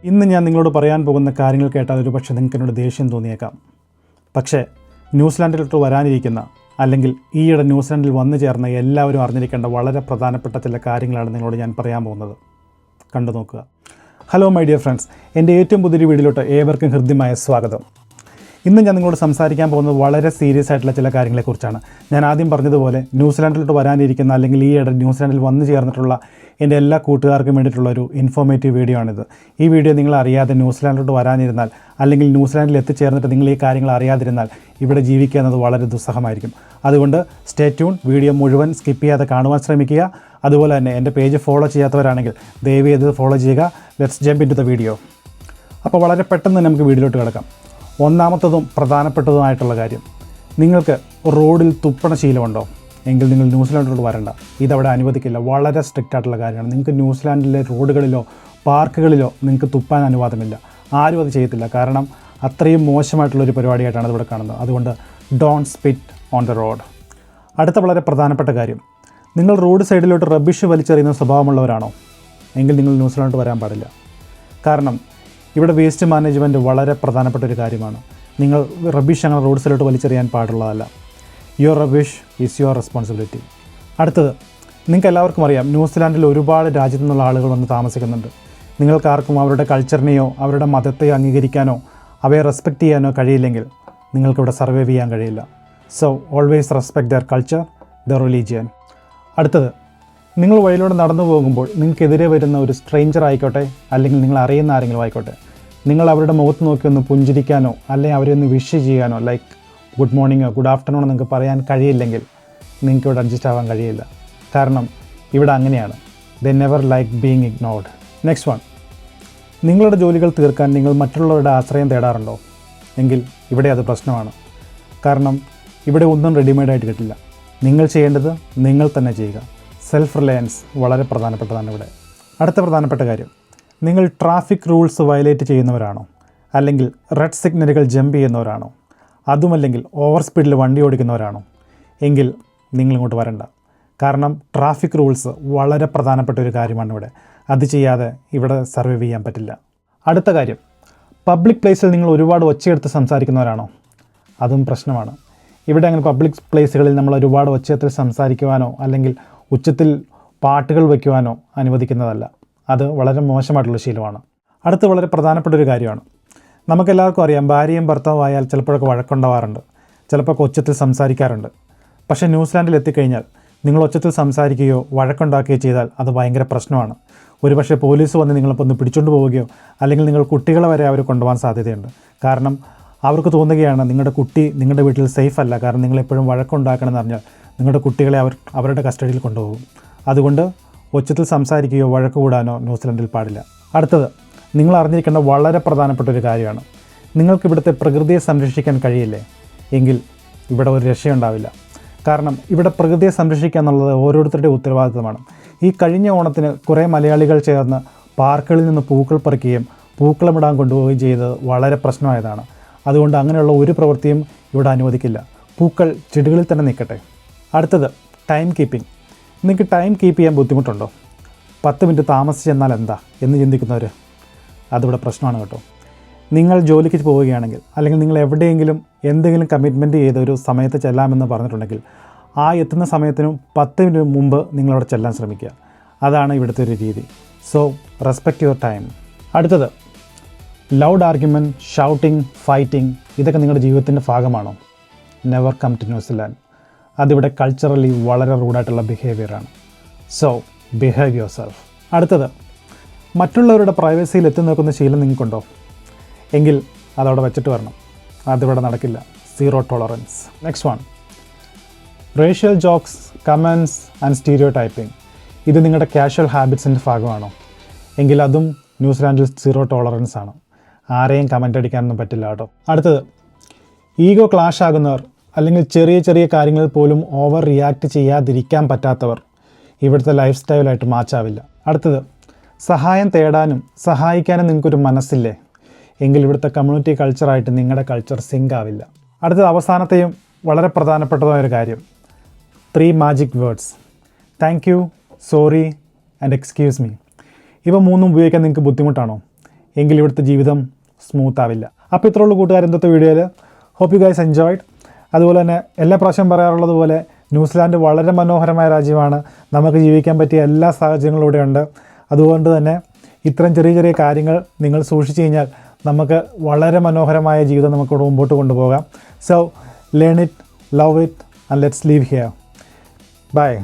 ഇന്ന് ഞാൻ നിങ്ങളോട് പറയാൻ പോകുന്ന കാര്യങ്ങൾ കേട്ടാൽ ഒരു പക്ഷേ നിങ്ങൾക്ക് എന്നോട് ദേഷ്യം തോന്നിയേക്കാം. പക്ഷേ ന്യൂസിലാൻഡിലോട്ട് വരാനിരിക്കുന്ന അല്ലെങ്കിൽ ഈയിടെ ന്യൂസിലാൻഡിൽ വന്നു ചേർന്ന എല്ലാവരും അറിഞ്ഞിരിക്കേണ്ട വളരെ പ്രധാനപ്പെട്ട ചില കാര്യങ്ങളാണ് നിങ്ങളോട് ഞാൻ പറയാൻ പോകുന്നത്. കണ്ടു നോക്കുക. ഹലോ മൈ ഡിയർ ഫ്രണ്ട്സ്, എൻ്റെ ഏറ്റവും പുതിയൊരു വീഡിയോയിലോട്ട് ഏവർക്കും ഹൃദ്യമായ സ്വാഗതം. ഇന്ന് ഞാൻ നിങ്ങളോട് സംസാരിക്കാൻ പോകുന്നത് വളരെ സീരിയസ് ആയിട്ടുള്ള ചില കാര്യങ്ങളെക്കുറിച്ചാണ്. ഞാൻ ആദ്യം പറഞ്ഞതുപോലെ ന്യൂസിലാൻഡിലോട്ട് വരാനിരിക്കുന്ന അല്ലെങ്കിൽ ഈയിടെ ന്യൂസിലാൻഡിൽ വന്നു ചേർന്നിട്ടുള്ള എൻ്റെ എല്ലാ കൂട്ടുകാർക്കും വേണ്ടിയിട്ടുള്ള ഒരു ഇൻഫോർമേറ്റീവ് വീഡിയോ ആണിത്. ഈ വീഡിയോ നിങ്ങൾ അറിയാതെ ന്യൂസിലാൻഡിലോട്ട് വരാനിരുന്നാൽ അല്ലെങ്കിൽ ന്യൂസിലാൻഡിൽ എത്തിച്ചേർന്നിട്ട് നിങ്ങൾ ഈ കാര്യങ്ങൾ അറിയാതിരുന്നാൽ ഇവിടെ ജീവിക്കുക എന്നത് വളരെ ദുസ്സഹമായിരിക്കും. അതുകൊണ്ട് സ്റ്റേ ട്യൂൺ, വീഡിയോ മുഴുവൻ സ്കിപ്പ് ചെയ്യാതെ കാണുവാൻ ശ്രമിക്കുക. അതുപോലെ തന്നെ എൻ്റെ പേജ് ഫോളോ ചെയ്യാത്തവരാണെങ്കിൽ ദയവ് ചെയ്ത് ഫോളോ ചെയ്യുക. Let's jump into the video. അപ്പോൾ വളരെ പെട്ടെന്ന് നമുക്ക് വീഡിയോയിലോട്ട് കിടക്കാം. ഒന്നാമത്തതും പ്രധാനപ്പെട്ടതുമായിട്ടുള്ള കാര്യം, നിങ്ങൾക്ക് റോഡിൽ തുപ്പണ ശീലമുണ്ടോ എങ്കിൽ നിങ്ങൾ ന്യൂസിലാൻഡിലോട്ട് വരണ്ട. ഇതവിടെ അനുവദിക്കില്ല. വളരെ സ്ട്രിക്റ്റ് ആയിട്ടുള്ള കാര്യമാണ്. നിങ്ങൾക്ക് ന്യൂസിലാൻഡിലെ റോഡുകളിലോ പാർക്കുകളിലോ നിങ്ങൾക്ക് തുപ്പാൻ അനുവാദമില്ല. ആരും അത് ചെയ്യത്തില്ല. കാരണം അത്രയും മോശമായിട്ടുള്ളൊരു പരിപാടിയായിട്ടാണ് ഇവിടെ കാണുന്നത്. അതുകൊണ്ട് don't spit on the road. അടുത്ത വളരെ പ്രധാനപ്പെട്ട കാര്യം, നിങ്ങൾ റോഡ് സൈഡിലോട്ട് റബ്ബിഷ് വലിച്ചെറിയുന്ന സ്വഭാവമുള്ളവരാണോ എങ്കിൽ നിങ്ങൾ ന്യൂസിലാൻഡിലോട്ട് വരാൻ പാടില്ല. കാരണം ഇവിടെ വേസ്റ്റ് മാനേജ്മെൻറ്റ് വളരെ പ്രധാനപ്പെട്ട ഒരു കാര്യമാണ്. നിങ്ങൾ റബ്ബിഷ് അങ്ങനെ റോഡ് സൈഡിലോട്ട് വലിച്ചെറിയാൻ പാടുള്ളതല്ല. Your rubbish is your responsibility. അടുത്തത്, നിങ്ങൾക്ക് എല്ലാവർക്കും അറിയാം ന്യൂസിലാൻഡിൽ ഒരുപാട് രാജ്യത്തു നിന്നുള്ള ആളുകൾ വന്ന് താമസിക്കുന്നുണ്ട്. നിങ്ങൾക്കാർക്കും അവരുടെ കൾച്ചറിനെയോ അവരുടെ മതത്തെയോ അംഗീകരിക്കാനോ അവയെ റെസ്പെക്റ്റ് ചെയ്യാനോ കഴിയില്ലെങ്കിൽ നിങ്ങൾക്കിവിടെ സർവൈവ് ചെയ്യാൻ കഴിയില്ല. So always respect their culture, their religion. അടുത്തത്, നിങ്ങൾ വഴിയിലൂടെ നടന്നു പോകുമ്പോൾ നിങ്ങൾക്കെതിരെ വരുന്ന ഒരു സ്ട്രേഞ്ചർ ആയിക്കോട്ടെ അല്ലെങ്കിൽ നിങ്ങൾ അറിയുന്ന ആരെങ്കിലും ആയിക്കോട്ടെ, നിങ്ങൾ അവരുടെ മുഖത്ത് നോക്കി ഒന്ന് പുഞ്ചിരിക്കാനോ അല്ലെങ്കിൽ അവരെ ഒന്ന് വിഷ് ചെയ്യാനോ ലൈക്ക് ഗുഡ് മോർണിംഗോ ഗുഡ് ആഫ്റ്റർനൂണോ നിങ്ങൾക്ക് പറയാൻ കഴിയില്ലെങ്കിൽ നിങ്ങൾക്ക് ഇവിടെ അഡ്ജസ്റ്റ് ആവാൻ കഴിയില്ല. കാരണം ഇവിടെ അങ്ങനെയാണ്. They never like being ignored. Next one, നിങ്ങളുടെ ജോലികൾ തീർക്കാൻ നിങ്ങൾ മറ്റുള്ളവരുടെ ആശ്രയം തേടാറുണ്ടോ എങ്കിൽ ഇവിടെ അത് പ്രശ്നമാണ്. കാരണം ഇവിടെ ഒന്നും റെഡിമെയ്ഡായിട്ട് കിട്ടില്ല. നിങ്ങൾ ചെയ്യേണ്ടത് നിങ്ങൾ തന്നെ ചെയ്യുക. സെൽഫ് റിലയൻസ് വളരെ പ്രധാനപ്പെട്ടതാണ് ഇവിടെ. അടുത്ത പ്രധാനപ്പെട്ട കാര്യം, നിങ്ങൾ ട്രാഫിക് റൂൾസ് വയലേറ്റ് ചെയ്യുന്നവരാണോ അല്ലെങ്കിൽ റെഡ് സിഗ്നലുകൾ ജമ്പ് ചെയ്യുന്നവരാണോ അതുമല്ലെങ്കിൽ ഓവർ സ്പീഡിൽ വണ്ടി ഓടിക്കുന്നവരാണോ എങ്കിൽ നിങ്ങളിങ്ങോട്ട് വരണ്ട. കാരണം ട്രാഫിക് റൂൾസ് വളരെ പ്രധാനപ്പെട്ട ഒരു കാര്യമാണ് ഇവിടെ. അത് ചെയ്യാതെ ഇവിടെ സർവൈവ് ചെയ്യാൻ പറ്റില്ല. അടുത്ത കാര്യം, പബ്ലിക് പ്ലേസിൽ നിങ്ങൾ ഒരുപാട് ഒച്ചയെടുത്ത് സംസാരിക്കുന്നവരാണോ? അതും പ്രശ്നമാണ്. ഇവിടെ അങ്ങനെ പബ്ലിക് പ്ലേസുകളിൽ നമ്മൾ ഒരുപാട് ഒച്ചത്തിൽ സംസാരിക്കുവാനോ അല്ലെങ്കിൽ ഉച്ചത്തിൽ പാട്ടുകൾ വയ്ക്കുവാനോ അനുവദിക്കുന്നതല്ല. അത് വളരെ മോശമായിട്ടുള്ള ശീലമാണ്. അടുത്ത് വളരെ പ്രധാനപ്പെട്ട ഒരു കാര്യമാണ്. നമുക്കെല്ലാവർക്കും അറിയാം, ഭാര്യയും ഭർത്താവും ആയാൽ ചിലപ്പോഴൊക്കെ വഴക്കുണ്ടാവാറുണ്ട്, ചിലപ്പോൾ ഉച്ചത്തിൽ സംസാരിക്കാറുണ്ട്. പക്ഷേ ന്യൂസിലാൻഡിൽ എത്തിക്കഴിഞ്ഞാൽ നിങ്ങൾ ഉച്ചത്തിൽ സംസാരിക്കുകയോ വഴക്കുണ്ടാക്കുകയോ ചെയ്താൽ അത് ഭയങ്കര പ്രശ്നമാണ്. ഒരുപക്ഷെ പോലീസ് വന്ന് നിങ്ങളിപ്പോൾ ഒന്ന് പിടിച്ചുകൊണ്ട് പോവുകയോ അല്ലെങ്കിൽ നിങ്ങൾ കുട്ടികളെ വരെ അവർ കൊണ്ടുപോകാൻ സാധ്യതയുണ്ട്. കാരണം അവർക്ക് തോന്നുകയാണ് നിങ്ങളുടെ കുട്ടി നിങ്ങളുടെ വീട്ടിൽ സേഫ് അല്ല. കാരണം നിങ്ങളെപ്പോഴും വഴക്കുണ്ടാക്കണമെന്ന് പറഞ്ഞാൽ നിങ്ങളുടെ കുട്ടികളെ അവരുടെ കസ്റ്റഡിയിൽ കൊണ്ടുപോകും. അതുകൊണ്ട് ഉച്ചത്തിൽ സംസാരിക്കുകയോ വഴക്ക് കൂടാനോ ന്യൂസിലാൻഡിൽ പാടില്ല. അടുത്തത്, നിങ്ങൾ അറിഞ്ഞിരിക്കേണ്ട വളരെ പ്രധാനപ്പെട്ട ഒരു കാര്യമാണ്. നിങ്ങൾക്ക് ഇവിടുത്തെ പ്രകൃതിയെ സംരക്ഷിക്കാൻ കഴിയില്ലേ എങ്കിൽ ഇവിടെ ഒരു രക്ഷയുണ്ടാവില്ല. കാരണം ഇവിടെ പ്രകൃതിയെ സംരക്ഷിക്കുക എന്നുള്ളത് ഓരോരുത്തരുടെ ഉത്തരവാദിത്തമാണ്. ഈ കഴിഞ്ഞ ഓണത്തിന് കുറേ മലയാളികൾ ചേർന്ന് പാർക്കുകളിൽ നിന്ന് പൂക്കൾ പറിക്കുകയും പൂക്കളമിടാൻ കൊണ്ടുപോവുകയും ചെയ്തത് വളരെ പ്രശ്നമായതാണ്. അതുകൊണ്ട് അങ്ങനെയുള്ള ഒരു പ്രവൃത്തിയും ഇവിടെ അനുവദിക്കില്ല. പൂക്കൾ ചെടികളിൽ തന്നെ നിൽക്കട്ടെ. അടുത്തത്, ടൈം കീപ്പിംഗ്. നിങ്ങൾക്ക് ടൈം കീപ്പ് ചെയ്യാൻ ബുദ്ധിമുട്ടുണ്ടോ? 10 മിനിറ്റ് താമസിച്ച് ചെന്നാൽ എന്താ എന്ന് ചിന്തിക്കുന്നവർ, അതിവിടെ പ്രശ്നമാണ് കേട്ടോ. നിങ്ങൾ ജോലിക്ക് പോവുകയാണെങ്കിൽ അല്ലെങ്കിൽ നിങ്ങൾ എവിടെയെങ്കിലും എന്തെങ്കിലും കമ്മിറ്റ്മെൻറ്റ് ചെയ്ത് ഒരു സമയത്ത് ചെല്ലാമെന്ന് പറഞ്ഞിട്ടുണ്ടെങ്കിൽ ആ എത്തുന്ന സമയത്തിനും 10 മിനിറ്റ് മുമ്പ് നിങ്ങളവിടെ ചെല്ലാൻ ശ്രമിക്കുക. അതാണ് ഇവിടുത്തെ ഒരു രീതി. So respect your time. അടുത്തത്, ലൗഡ് ആർഗ്യുമെൻറ്റ്, ഷൗട്ടിങ്, ഫൈറ്റിംഗ് ഇതൊക്കെ നിങ്ങളുടെ ജീവിതത്തിൻ്റെ ഭാഗമാണോ? Never come to New Zealand. അതിവിടെ കൾച്ചറലി വളരെ റൂഡായിട്ടുള്ള ബിഹേവിയറാണ്. So behave yourself. അടുത്തത്, മറ്റുള്ളവരുടെ പ്രൈവസിയിൽ എത്തി നിൽക്കുന്ന ശീലം നിങ്ങൾക്കുണ്ടോ എങ്കിൽ അതവിടെ വെച്ചിട്ട് വരണം. അതിവിടെ നടക്കില്ല. Zero tolerance. Next one, racial jokes, comments and stereo typing ഇത് നിങ്ങളുടെ കാഷ്വൽ ഹാബിറ്റ്സിൻ്റെ ഭാഗമാണോ എങ്കിൽ അതും ന്യൂസിലാൻഡിൽ സീറോ ടോളറൻസ് ആണ്. ആരെയും കമൻ്റ് അടിക്കാനൊന്നും പറ്റില്ല കേട്ടോ. അടുത്തത്, ഈഗോ ക്ലാഷ് ആകുന്നവർ അല്ലെങ്കിൽ ചെറിയ ചെറിയ കാര്യങ്ങളിൽ പോലും ഓവർ റിയാക്ട് ചെയ്യാതിരിക്കാൻ പറ്റാത്തവർ ഇവിടുത്തെ ലൈഫ് സ്റ്റൈലായിട്ട് മാച്ചാവില്ല. അടുത്തത്, സഹായം തേടാനും സഹായിക്കാനും നിങ്ങൾക്കൊരു മനസ്സില്ലേ എങ്കിൽ ഇവിടുത്തെ കമ്മ്യൂണിറ്റി കൾച്ചറായിട്ട് നിങ്ങളുടെ കൾച്ചർ സിങ്ക് ആവില്ല. അടുത്തത് അവസാനത്തെയും വളരെ പ്രധാനപ്പെട്ടതായൊരു കാര്യം, 3 magic words: thank you, sorry and excuse me. ഇവ മൂന്നും ഉപയോഗിക്കാൻ നിങ്ങൾക്ക് ബുദ്ധിമുട്ടാണോ എങ്കിൽ ഇവിടുത്തെ ജീവിതം സ്മൂത്ത് ആവില്ല. അപ്പോൾ ഇത്രയുള്ള കൂട്ടുകാർ ഇന്നത്തെ വീഡിയോയിൽ. Hope you guys enjoyed. അതുപോലെ തന്നെ എല്ലാ പ്രാവശ്യം പറയാറുള്ളത് പോലെ ന്യൂസിലാൻഡ് വളരെ മനോഹരമായ രാജ്യമാണ്. നമുക്ക് ജീവിക്കാൻ പറ്റിയ എല്ലാ സാഹചര്യങ്ങളും ഇവിടെയുണ്ട്. അതുകൊണ്ട് തന്നെ ഇത്തരം ചെറിയ ചെറിയ കാര്യങ്ങൾ നിങ്ങൾ സൂക്ഷിച്ചു കഴിഞ്ഞാൽ നമുക്ക് വളരെ മനോഹരമായ ജീവിതം നമുക്കിവിടെ മുമ്പോട്ട് കൊണ്ടുപോകാം. So learn it, love it and let's leave here. By.